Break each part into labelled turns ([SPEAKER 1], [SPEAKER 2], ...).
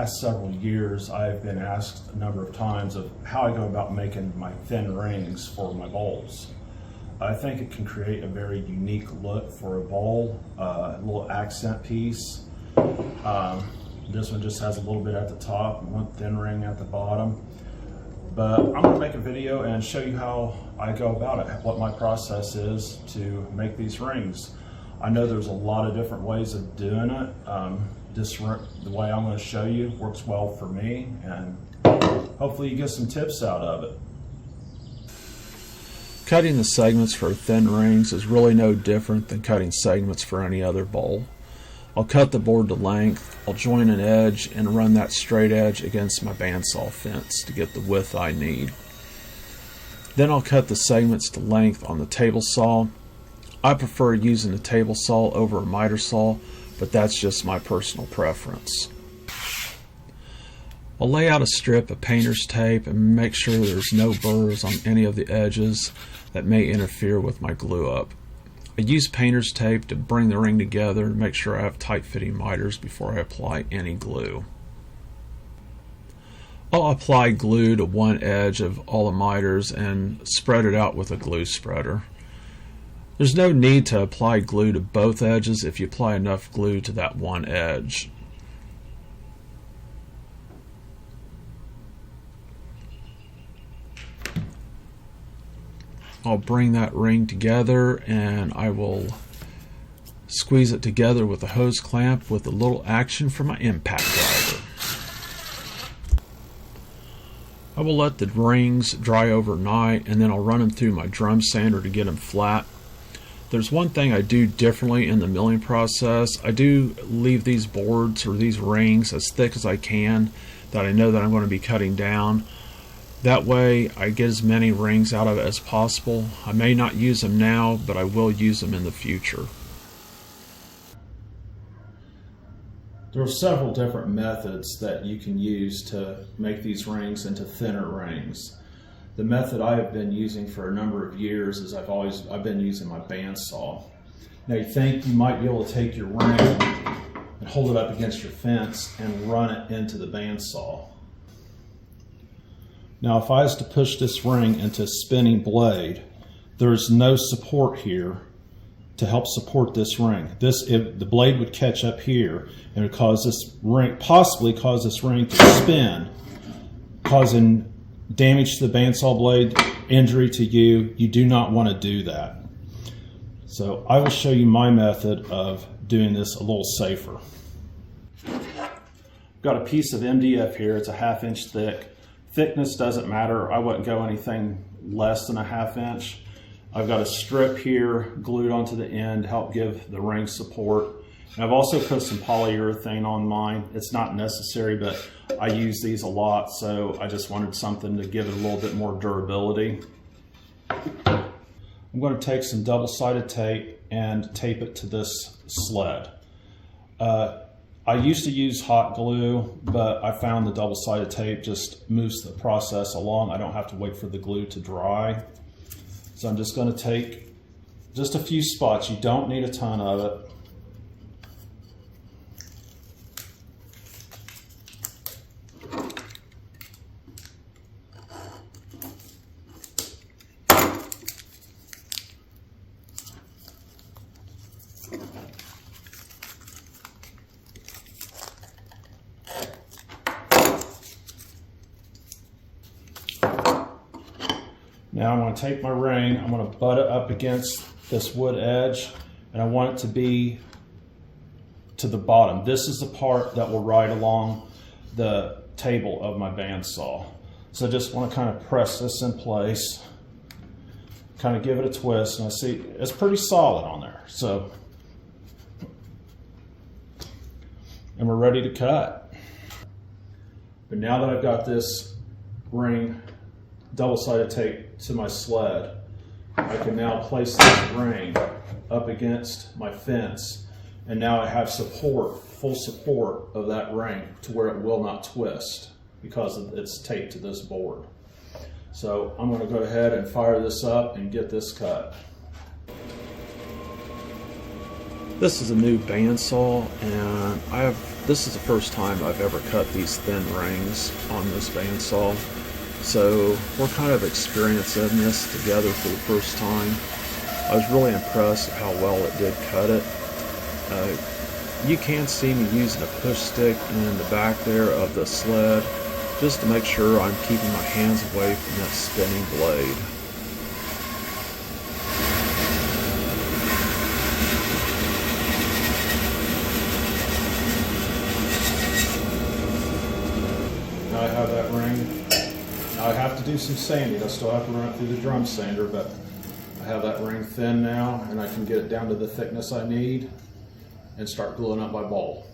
[SPEAKER 1] past several years, I've been asked a number of times of how I go about making my thin rings for my bowls. I think it can create a very unique look for a bowl, a little accent piece. This one just has a little bit at the top and one thin ring at the bottom. But I'm going to make a video and show you how I go about it, what my process is to make these rings. I know there's a lot of different ways of doing it. The way I'm going to show you works well for me, and hopefully you get some tips out of it.
[SPEAKER 2] Cutting the segments for thin rings is really no different than cutting segments for any other bowl. I'll cut the board to length, I'll join an edge and run that straight edge against my bandsaw fence to get the width I need. Then I'll cut the segments to length on the table saw. I prefer using a table saw over a miter saw, but that's just my personal preference. I'll lay out a strip of painter's tape and make sure there's no burrs on any of the edges that may interfere with my glue up. I use painter's tape to bring the ring together and make sure I have tight fitting miters before I apply any glue. I'll apply glue to one edge of all the miters and spread it out with a glue spreader. There's no need to apply glue to both edges if you apply enough glue to that one edge. I'll bring that ring together and I will squeeze it together with a hose clamp with a little action from my impact driver. I will let the rings dry overnight and then I'll run them through my drum sander to get them flat. There's one thing I do differently in the milling process. I do leave these boards or these rings as thick as I can that I know that I'm going to be cutting down. That way I get as many rings out of it as possible. I may not use them now, but I will use them in the future.
[SPEAKER 1] There are several different methods that you can use to make these rings into thinner rings. The method I have been using for a number of years is I've been using my bandsaw. Now you think you might be able to take your ring and hold it up against your fence and run it into the bandsaw. Now if I was to push this ring into a spinning blade, there's no support here to help support this ring. The blade would catch up here and it would cause this ring, possibly cause this ring to spin, causing damage to the bandsaw blade, injury to you. You do not want to do that. So I will show you my method of doing this a little safer. I've got a piece of MDF here. It's a 1/2 inch thick. Thickness doesn't matter. I wouldn't go anything less than a 1/2 inch. I've got a strip here glued onto the end to help give the ring support. And I've also put some polyurethane on mine. It's not necessary, but I use these a lot, so I just wanted something to give it a little bit more durability. I'm going to take some double-sided tape and tape it to this sled. I used to use hot glue, but I found the double-sided tape just moves the process along. I don't have to wait for the glue to dry. So I'm just going to take just a few spots. You don't need a ton of it. Now I'm going to take my ring, I'm going to butt it up against this wood edge, and I want it to be to the bottom. This is the part that will ride along the table of my bandsaw. So I just want to kind of press this in place, kind of give it a twist, and I see it's pretty solid on there. So, and we're ready to cut. But now that I've got this ring double-sided tape to my sled, I can now place this ring up against my fence, and now I have support, full support of that ring to where it will not twist because it's taped to this board. So I'm going to go ahead and fire this up and get this cut.
[SPEAKER 2] This is a new bandsaw, and I have This is the first time I've ever cut these thin rings on this bandsaw, so we're kind of experiencing this together for the first time. I was really impressed at how well it did cut it. You can see me using a push stick in the back there of the sled just to make sure I'm keeping my hands away from that spinning blade.
[SPEAKER 1] Now I have that ring. Now I have to do some sanding. I still have to run it through the drum sander, but I have that ring thin now, and I can get it down to the thickness I need and start gluing up my bowl.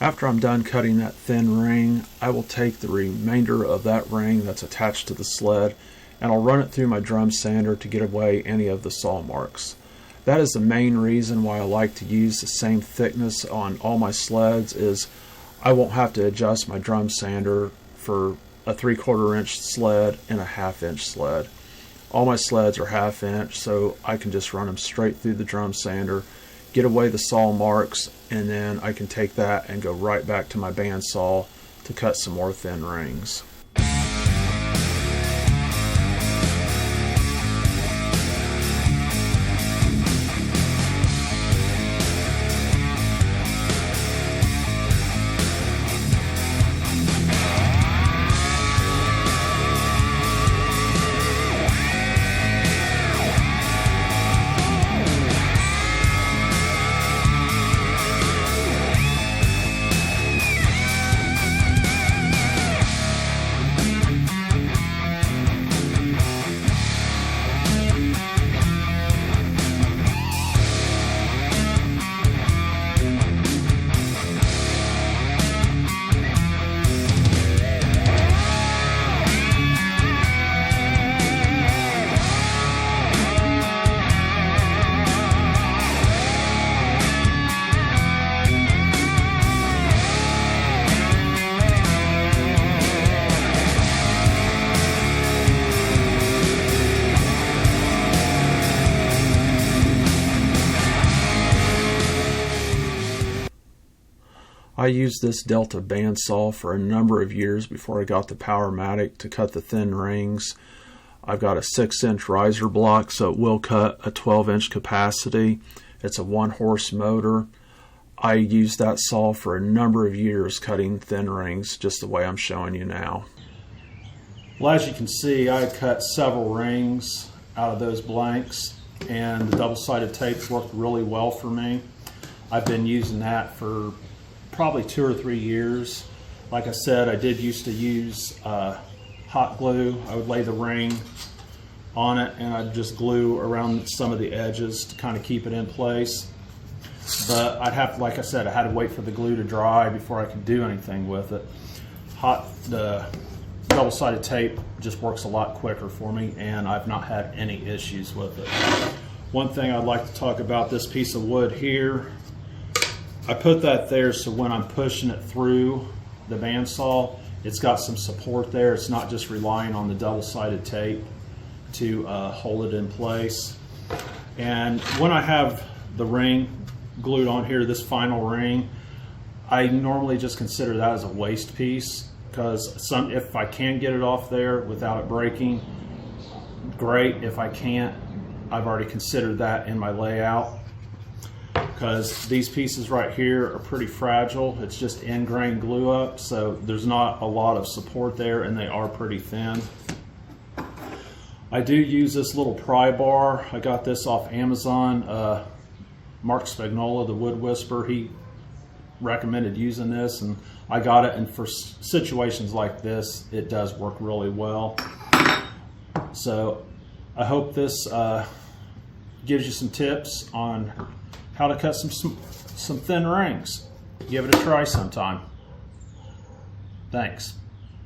[SPEAKER 2] After I'm done cutting that thin ring, I will take the remainder of that ring that's attached to the sled and I'll run it through my drum sander to get away any of the saw marks. That is the main reason why I like to use the same thickness on all my sleds, is I won't have to adjust my drum sander for a 3/4 inch sled and a 1/2 inch sled. All my sleds are 1/2 inch, so I can just run them straight through the drum sander, get away the saw marks, and then I can take that and go right back to my bandsaw to cut some more thin rings. I used this Delta bandsaw for a number of years before I got the Powermatic to cut the thin rings. I've got a 6-inch riser block, so it will cut a 12-inch capacity. It's a 1-horse motor. I used that saw for a number of years cutting thin rings, just the way I'm showing you now.
[SPEAKER 1] Well, as you can see, I cut several rings out of those blanks, and the double-sided tape worked really well for me. I've been using that for probably 2 or 3 years. Like I said, I did used to use hot glue. I would lay the ring on it and I'd just glue around some of the edges to kind of keep it in place. But I'd have, like I said, I had to wait for the glue to dry before I could do anything with it. The double-sided tape just works a lot quicker for me, and I've not had any issues with it. One thing I'd like to talk about, this piece of wood here. I put that there so when I'm pushing it through the bandsaw, it's got some support there. It's not just relying on the double-sided tape to hold it in place. And when I have the ring glued on here, this final ring, I normally just consider that as a waste piece, because if I can get it off there without it breaking, great. If I can't, I've already considered that in my layout, because these pieces right here are pretty fragile. It's just ingrained glue up, so there's not a lot of support there, and they are pretty thin. I do use this little pry bar. I got this off Amazon. Mark Spagnola, the Wood Whisperer, he recommended using this, and I got it, and for situations like this, it does work really well. So I hope this gives you some tips on how to cut some thin rings. Give it a try sometime. Thanks.